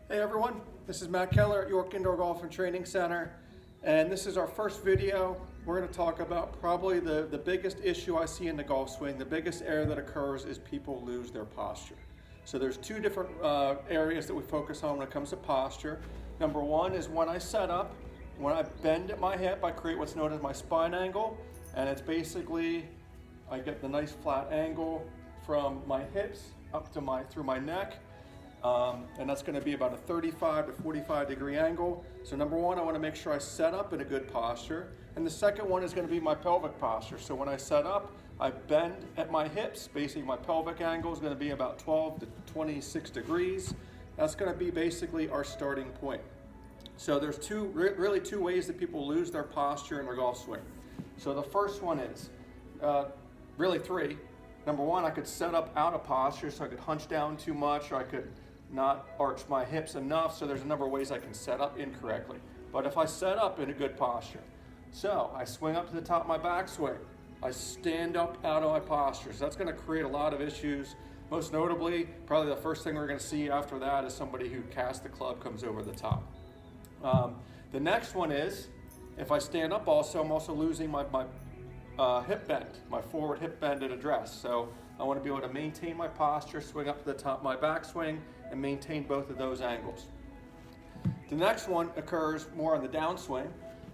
Hey everyone, this is Matt Keller at York Indoor Golf and Training Center, and this is our first video. We're going to talk about probably the biggest issue I see in the golf swing. The biggest error that occurs is people lose their posture. So there's two different areas that we focus on when it comes to posture. Number one is when I set up, when I bend at my hip, I create what's known as my spine angle, and it's basically I get the nice flat angle from my hips up to through my neck. And that's going to be about a 35 to 45 degree angle. So number one, I want to make sure I set up in a good posture. And the second one is going to be my pelvic posture. So when I set up, I bend at my hips. Basically my pelvic angle is going to be about 12 to 26 degrees. That's going to be basically our starting point. So there's really two ways that people lose their posture in their golf swing. So the first one is, really three. Number one, I could set up out of posture, so I could hunch down too much, or I could not arch my hips enough. So there's a number of ways I can set up incorrectly. But if I set up in a good posture, so I swing up to the top of my backswing, I stand up out of my posture. So that's going to create a lot of issues. Most notably, probably the first thing we're going to see after that is somebody who casts the club comes over the top. The next one is, if I stand up also, I'm also losing my hip bend, my forward hip bend at address. So I want to be able to maintain my posture, swing up to the top of my backswing, and maintain both of those angles. The next one occurs more on the downswing.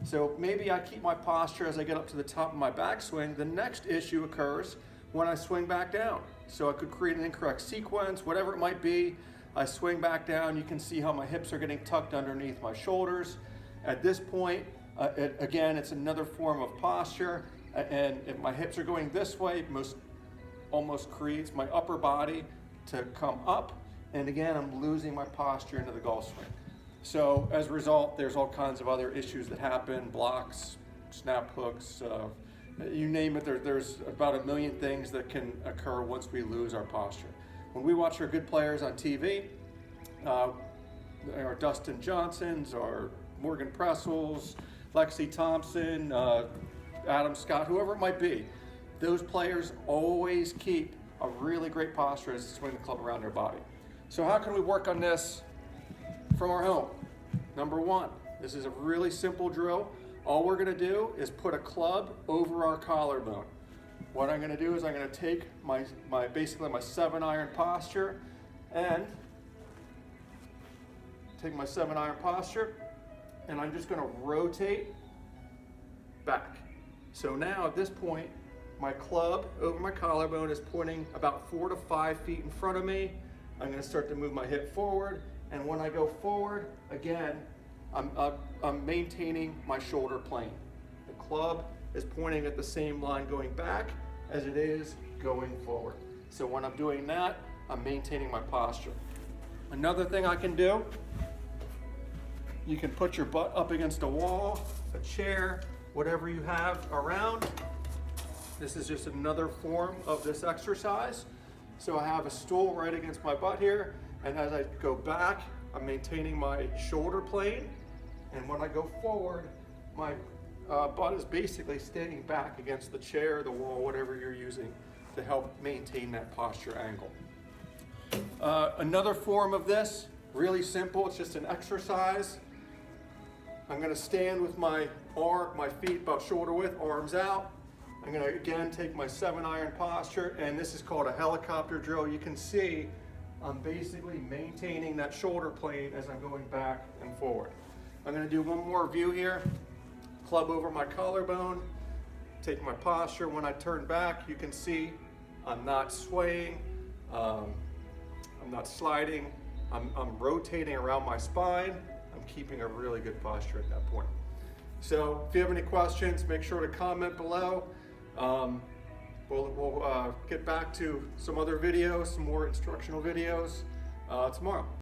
So maybe I keep my posture as I get up to the top of my backswing. The next issue occurs when I swing back down. So I could create an incorrect sequence, whatever it might be. I swing back down, you can see how my hips are getting tucked underneath my shoulders. At this point, again, it's another form of posture. And if my hips are going this way, it almost creates my upper body to come up. And again, I'm losing my posture into the golf swing. So as a result, there's all kinds of other issues that happen, blocks, snap hooks, you name it. There's about a million things that can occur once we lose our posture. When we watch our good players on TV, our Dustin Johnsons, our Morgan Pressels, Lexi Thompson, Adam Scott, whoever it might be, those players always keep a really great posture as they swing the club around their body. So how can we work on this from our home? Number one, this is a really simple drill. All we're going to do is put a club over our collarbone. What I'm going to do is I'm going to take basically my 7-iron posture and I'm just going to rotate back. So now at this point, my club over my collarbone is pointing about 4 to 5 feet in front of me. I'm going to start to move my hip forward, and when I go forward, again, I'm maintaining my shoulder plane. The club is pointing at the same line going back as it is going forward. So when I'm doing that, I'm maintaining my posture. Another thing I can do, you can put your butt up against a wall, a chair, whatever you have around. This is just another form of this exercise. So I have a stool right against my butt here, and as I go back, I'm maintaining my shoulder plane, and when I go forward, my butt is basically standing back against the chair, the wall, whatever you're using to help maintain that posture angle. Another form of this, really simple, it's just an exercise. I'm going to stand with my feet about shoulder width, arms out. I'm going to again take my 7-iron posture, and this is called a helicopter drill. You can see I'm basically maintaining that shoulder plane as I'm going back and forward. I'm going to do one more view here. Club over my collarbone, take my posture. When I turn back, you can see I'm not swaying, I'm not sliding, I'm rotating around my spine. I'm keeping a really good posture at that point. So if you have any questions, make sure to comment below. We'll get back to some other videos, some more instructional videos tomorrow.